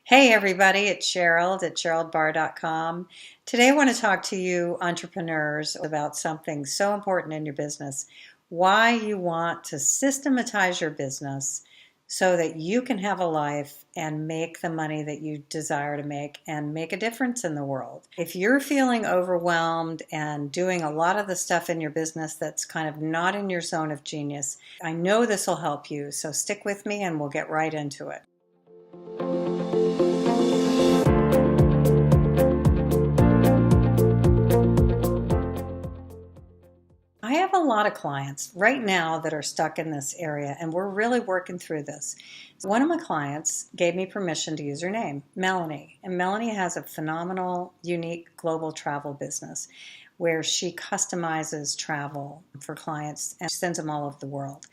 Hey everybody, it's Sherold at SheroldBarr.com. Today I want to talk to you entrepreneurs about something so important in your business, why you want to systematize your business so that you can have a life and make the money that you desire to make and make a difference in the world. If you're feeling overwhelmed and doing a lot of the stuff in your business that's kind of not in your zone of genius, I know this will help you, so stick with me and we'll get right into it. I have a lot of clients right now that are stuck in this area, and we're really working through this. One of my clients gave me permission to use her name, Melanie. And Melanie has a phenomenal, unique global travel business where she customizes travel for clients and sends them all over the world.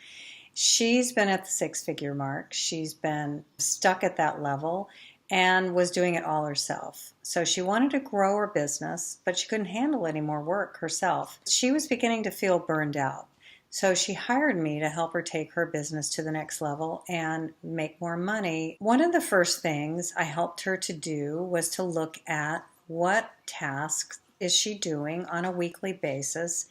She's been at the six-figure mark. She's been stuck at that level and was doing it all herself. So she wanted to grow her business, but she couldn't handle any more work herself. She was beginning to feel burned out. So she hired me to help her take her business to the next level and make more money. One of the first things I helped her to do was to look at what tasks is she doing on a weekly basis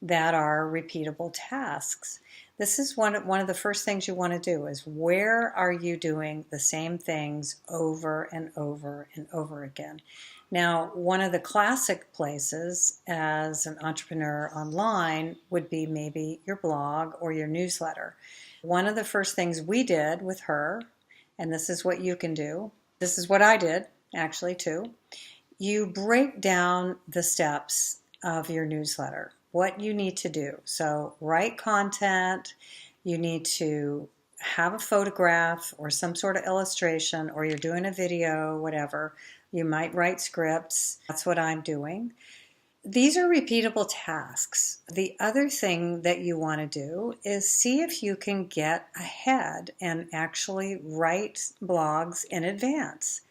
that are repeatable tasks. This is one of the first things you want to do is where are you doing the same things over and over and over again. Now, one of the classic places as an entrepreneur online would be maybe your blog or your newsletter. One of the first things we did with her, and this is what you can do, this is what I did actually too, you break down the steps of your newsletter. What you need to do. So write content, you need to have a photograph or some sort of illustration, or you're doing a video, whatever. You might write scripts. That's what I'm doing. These are repeatable tasks. The other thing that you want to do is see if you can get ahead and actually write blogs in advance.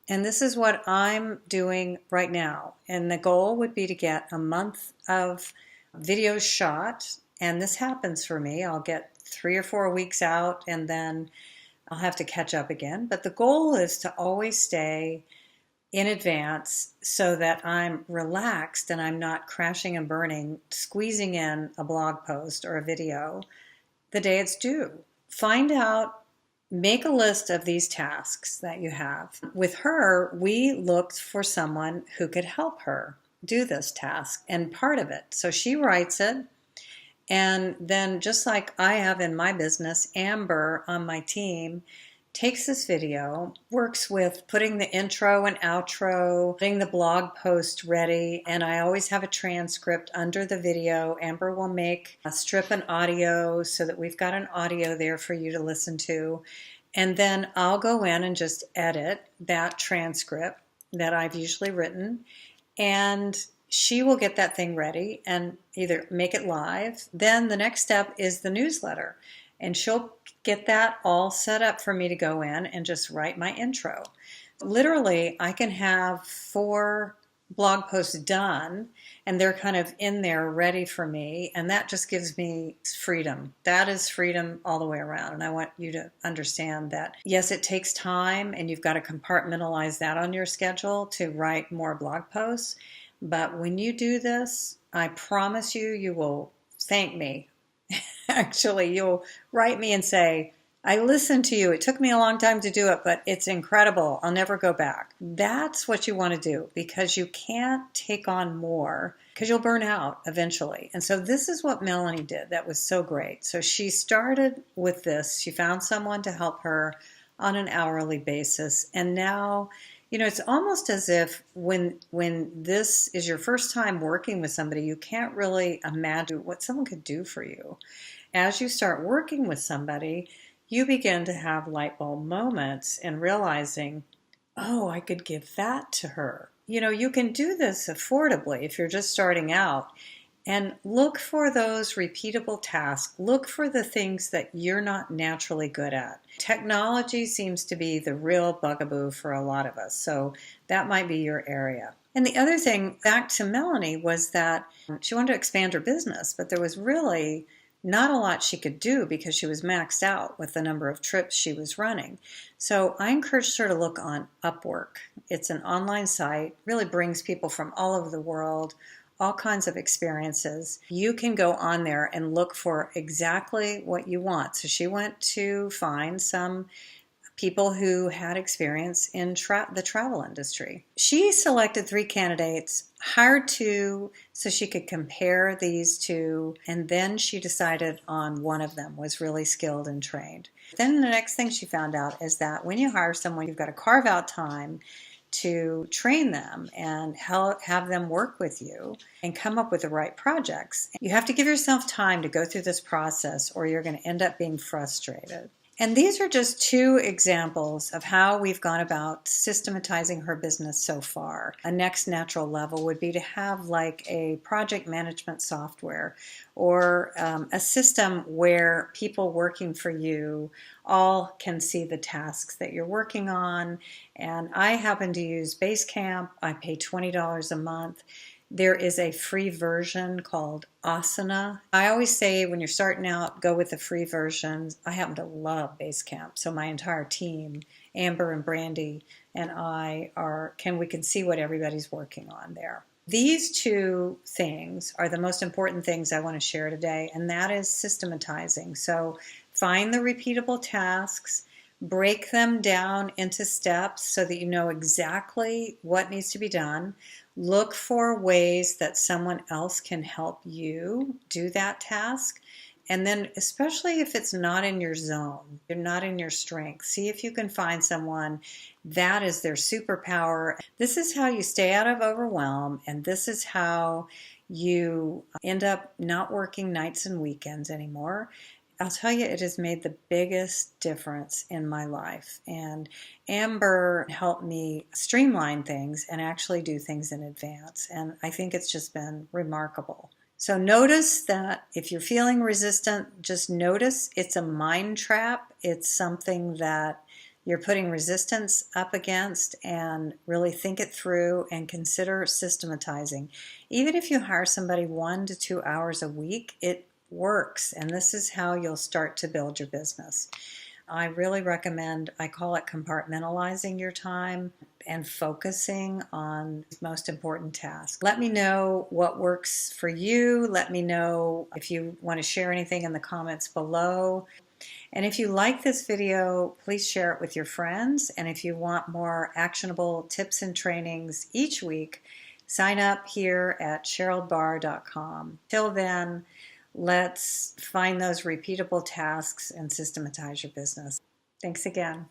And this is what I'm doing right now. And the goal would be to get a month of videos shot. And this happens for me. I'll get 3 or 4 weeks out and then I'll have to catch up again. But the goal is to always stay in advance so that I'm relaxed and I'm not crashing and burning, squeezing in a blog post or a video the day it's due. Find out. Make a list of these tasks that you have. With her, we looked for someone who could help her do this task and part of it. So she writes it, and then just like I have in my business, Amber on my team takes this video, works with putting the intro and outro, getting the blog post ready, and I always have a transcript under the video. Amber will strip an audio so that we've got an audio there for you to listen to. And then I'll go in and just edit that transcript that I've usually written, and she will get that thing ready and either make it live. Then the next step is the newsletter. And she'll get that all set up for me to go in and just write my intro. Literally, I can have 4 blog posts done and they're kind of in there ready for me. And that just gives me freedom. That is freedom all the way around. And I want you to understand that, yes, it takes time and you've got to compartmentalize that on your schedule to write more blog posts. But when you do this, I promise you, you will thank me. Actually, you'll write me and say, I listened to you. It took me a long time to do it, but it's incredible. I'll never go back. That's what you want to do because you can't take on more because you'll burn out eventually. And so this is what Melanie did. That was so great. So she started with this. She found someone to help her on an hourly basis. And now, it's almost as if when this is your first time working with somebody, you can't really imagine what someone could do for you. As you start working with somebody, you begin to have light bulb moments and realizing, oh, I could give that to her. You can do this affordably if you're just starting out. And look for those repeatable tasks. Look for the things that you're not naturally good at. Technology seems to be the real bugaboo for a lot of us. So that might be your area. And the other thing, back to Melanie, was that she wanted to expand her business, but there was really not a lot she could do because she was maxed out with the number of trips she was running. So I encouraged her to look on Upwork. It's an online site, really brings people from all over the world, all kinds of experiences. You can go on there and look for exactly what you want. So she went to find some people who had experience in the travel industry. She selected 3 candidates, hired 2 so she could compare these 2, and then she decided on one of them was really skilled and trained. Then the next thing she found out is that when you hire someone, you've got to carve out time to train them and have them work with you and come up with the right projects. You have to give yourself time to go through this process or you're going to end up being frustrated. And these are just 2 examples of how we've gone about systematizing her business so far. A next natural level would be to have like a project management software or a system where people working for you all can see the tasks that you're working on. And I happen to use Basecamp. I pay $20 a month. There is a free version called Asana. I always say when you're starting out, go with the free version. I happen to love Basecamp, so my entire team, Amber and Brandy and I, we can see what everybody's working on there. These 2 things are the most important things I want to share today, and that is systematizing. So find the repeatable tasks, break them down into steps so that you know exactly what needs to be done. Look for ways that someone else can help you do that task. And then especially if it's not in your zone, you're not in your strength, see if you can find someone that is their superpower. This is how you stay out of overwhelm, and this is how you end up not working nights and weekends anymore. I'll tell you, it has made the biggest difference in my life. And Amber helped me streamline things and actually do things in advance. And I think it's just been remarkable. So notice that if you're feeling resistant, just notice it's a mind trap. It's something that you're putting resistance up against, and really think it through and consider systematizing. Even if you hire somebody 1 to 2 hours a week, it works, and this is how you'll start to build your business. I really recommend, I call it compartmentalizing your time and focusing on the most important tasks. Let me know what works for you. Let me know if you want to share anything in the comments below. And if you like this video, please share it with your friends. And if you want more actionable tips and trainings each week, sign up here at SheroldBarr.com. Till then, let's find those repeatable tasks and systematize your business. Thanks again.